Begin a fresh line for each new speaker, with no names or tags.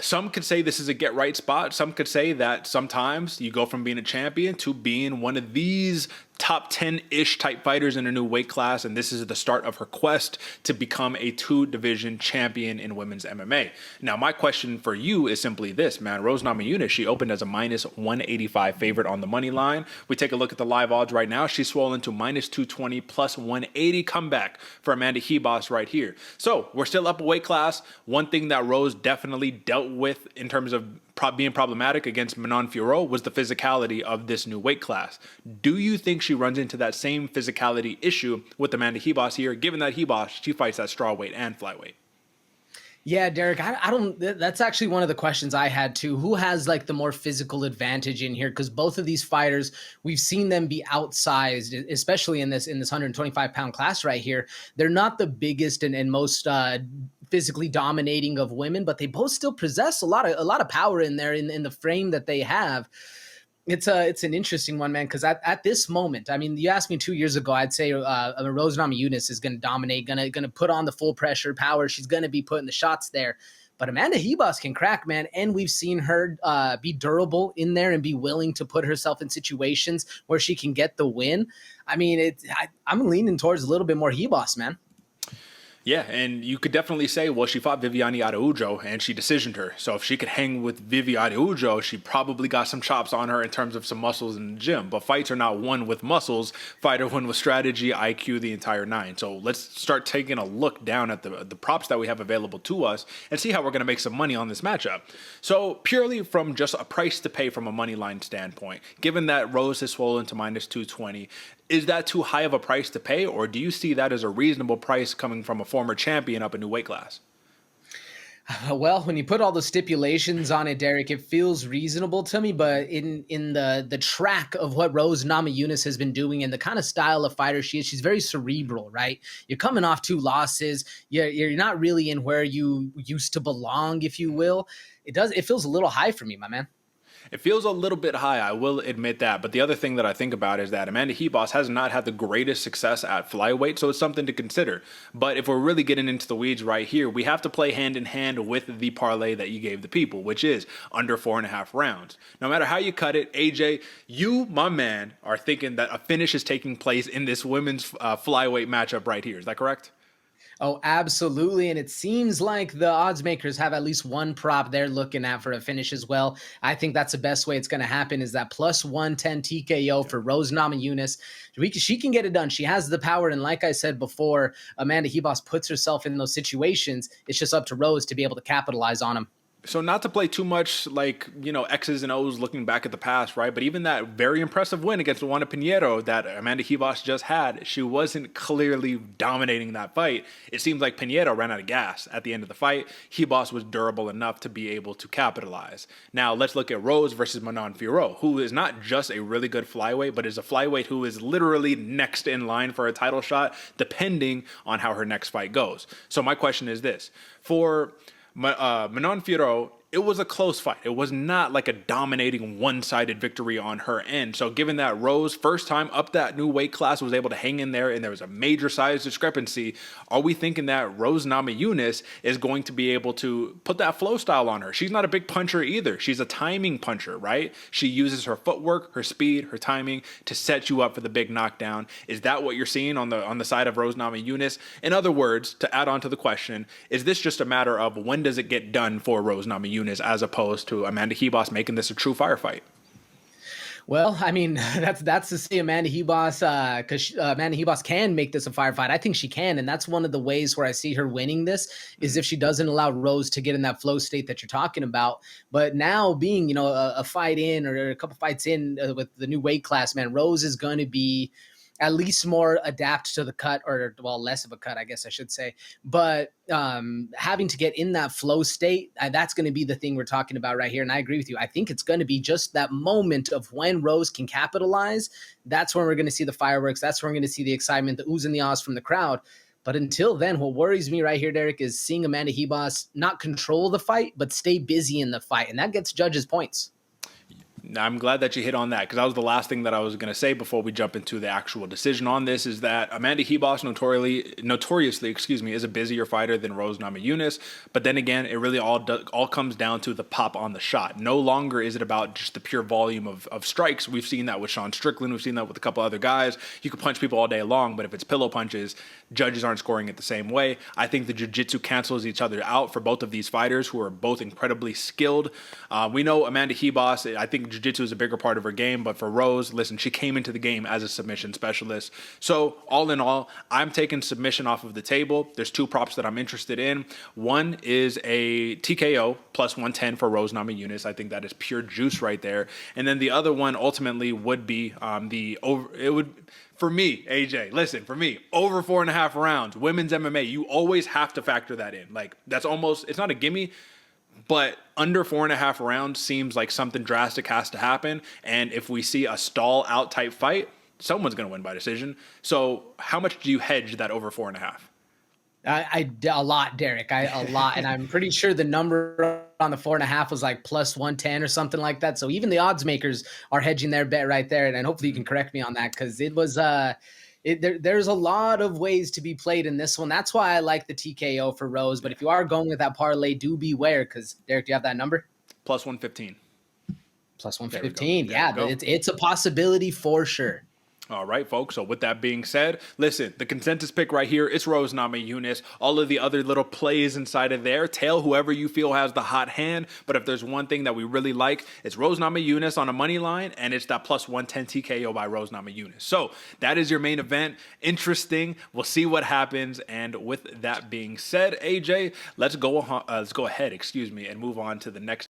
Some could say this is a get right spot. Some could say that sometimes you go from being a champion to being one of these top 10-ish type fighters in a new weight class, and this is the start of her quest to become a 2-division champion in women's MMA. Now, my question for you is simply this, man. Rose Namajunas, she opened as a minus 185 favorite on the money line. We take a look at the live odds right now. She's swollen to minus 220 plus 180 comeback for Amanda Ribas right here. So we're still up a weight class. One thing that Rose definitely dealt with in terms of being problematic against Manon Fiorot was the physicality of this new weight class. Do you think she runs into that same physicality issue with Amanda Ribas here, given that Ribas, she fights at strawweight and flyweight?
Yeah, Derek, I don't, that's actually one of the questions I had too. Who has like the more physical advantage in here? Because both of these fighters, we've seen them be outsized, especially in this 125-pound class right here. They're not the biggest and most physically dominating of women, but they both still possess a lot of power in there in the frame that they have. It's an interesting one, man, because at this moment, I mean, you asked me 2 years ago, I'd say Rose Namajunas is going to dominate, going to put on the full pressure power. She's going to be putting the shots there. But Amanda Ribas can crack, man, and we've seen her be durable in there and be willing to put herself in situations where she can get the win. I mean, I'm leaning towards a little bit more Ribas, man.
Yeah, and you could definitely say, well, she fought Viviane Araújo and she decisioned her. So if she could hang with Vivi Araújo, she probably got some chops on her in terms of some muscles in the gym. But fights are not won with muscles. Fights are won with strategy, IQ, the entire nine. So let's start taking a look down at the props that we have available to us and see how we're going to make some money on this matchup. So purely from just a price to pay from a money line standpoint, given that Rose has swollen to minus 220, is that too high of a price to pay, or do you see that as a reasonable price coming from a former champion up a new weight class?
Well, when you put all the stipulations on it, Derek, it feels reasonable to me. But in the track of what Rose Namajunas has been doing and the kind of style of fighter she is, she's very cerebral, right? You're coming off 2 losses. You're not really in where you used to belong, if you will. It feels a little high for me, my man.
It feels a little bit high, I will admit that. But the other thing that I think about is that Amanda Ribas has not had the greatest success at flyweight, so it's something to consider. But if we're really getting into the weeds right here, we have to play hand in hand with the parlay that you gave the people, which is under 4.5 rounds. No matter how you cut it, AJ, you, my man, are thinking that a finish is taking place in this women's flyweight matchup right here. Is that correct?
Oh, absolutely. And it seems like the odds makers have at least one prop they're looking at for a finish as well. I think that's the best way it's going to happen is that plus 110 TKO for Rose Namajunas. She can get it done. She has the power. And like I said before, Amanda Ribas puts herself in those situations. It's just up to Rose to be able to capitalize on them.
So not to play too much like, X's and O's looking back at the past, right? But even that very impressive win against Luana Pinheiro that Amanda Ribas just had, she wasn't clearly dominating that fight. It seems like Pinheiro ran out of gas at the end of the fight. Ribas was durable enough to be able to capitalize. Now let's look at Rose versus Manon Fiorot, who is not just a really good flyweight, but is a flyweight who is literally next in line for a title shot, depending on how her next fight goes. So my question is this. For Manon Fiorot, it was a close fight. It was not like a dominating one-sided victory on her end. So given that Rose, first time up that new weight class, was able to hang in there and there was a major size discrepancy, are we thinking that Rose Namajunas is going to be able to put that flow style on her? She's not a big puncher either. She's a timing puncher, right? She uses her footwork, her speed, her timing to set you up for the big knockdown. Is that what you're seeing on the side of Rose Namajunas? In other words, to add on to the question, is this just a matter of when does it get done for Rose Namajunas as opposed to Amanda Ribas making this a true firefight?
Well, I mean, that's to say Amanda Ribas, because Amanda Ribas can make this a firefight. I think she can, and that's one of the ways where I see her winning this is if she doesn't allow Rose to get in that flow state that you're talking about. But now being, a fight in or a couple fights in with the new weight class, man, Rose is going to be at least more adapt to the cut, or well, less of a cut, I guess I should say. But having to get in that flow state, that's going to be the thing we're talking about right here. And I agree with you. I think it's going to be just that moment of when Rose can capitalize. That's when we're going to see the fireworks. That's when we're going to see the excitement, the oohs and the ahs from the crowd. But until then, what worries me right here, Derek, is seeing Amanda Ribas not control the fight, but stay busy in the fight. And that gets judges points.
I'm glad that you hit on that, because that was the last thing that I was going to say before we jump into the actual decision on this, is that Amanda Ribas notoriously, is a busier fighter than Rose Namajunas. But then again, it really all comes down to the pop on the shot. No longer is it about just the pure volume of strikes. We've seen that with Sean Strickland. We've seen that with a couple other guys. You can punch people all day long, but if it's pillow punches, judges aren't scoring it the same way. I think the jiu-jitsu cancels each other out for both of these fighters, who are both incredibly skilled. We know Amanda Ribas, I think jiu-jitsu is a bigger part of her game, but for Rose, listen, she came into the game as a submission specialist. So all in all, I'm taking submission off of the table. There's two props that I'm interested in. One is a TKO plus 110 for Rose Namajunas. I think that is pure juice right there. And then the other one ultimately would be for me, AJ, listen, for me, over 4.5 rounds, women's MMA, you always have to factor that in. Like, that's almost, it's not a gimme, but under 4.5 rounds seems like something drastic has to happen. And if we see a stall out type fight, someone's going to win by decision. So how much do you hedge that over 4.5?
A lot, Derek. A lot, and I'm pretty sure the number on the 4.5 was like plus 110 or something like that. So even the odds makers are hedging their bet right there, and hopefully you can correct me on that, because it was there's a lot of ways to be played in this one. That's why I like the TKO for Rose. But if you are going with that parlay, do beware, because Derek, do you have that number?
Plus 115.
Plus 115. Yeah, it's a possibility for sure.
All right, folks. So with that being said, listen, the consensus pick right here, it's Rose Namajunas. All of the other little plays inside of there, tail whoever you feel has the hot hand. But if there's one thing that we really like, it's Rose Namajunas on a money line, and it's that plus 110 TKO by Rose Namajunas. So that is your main event. Interesting. We'll see what happens. And with that being said, AJ, let's go ahead, and move on to the next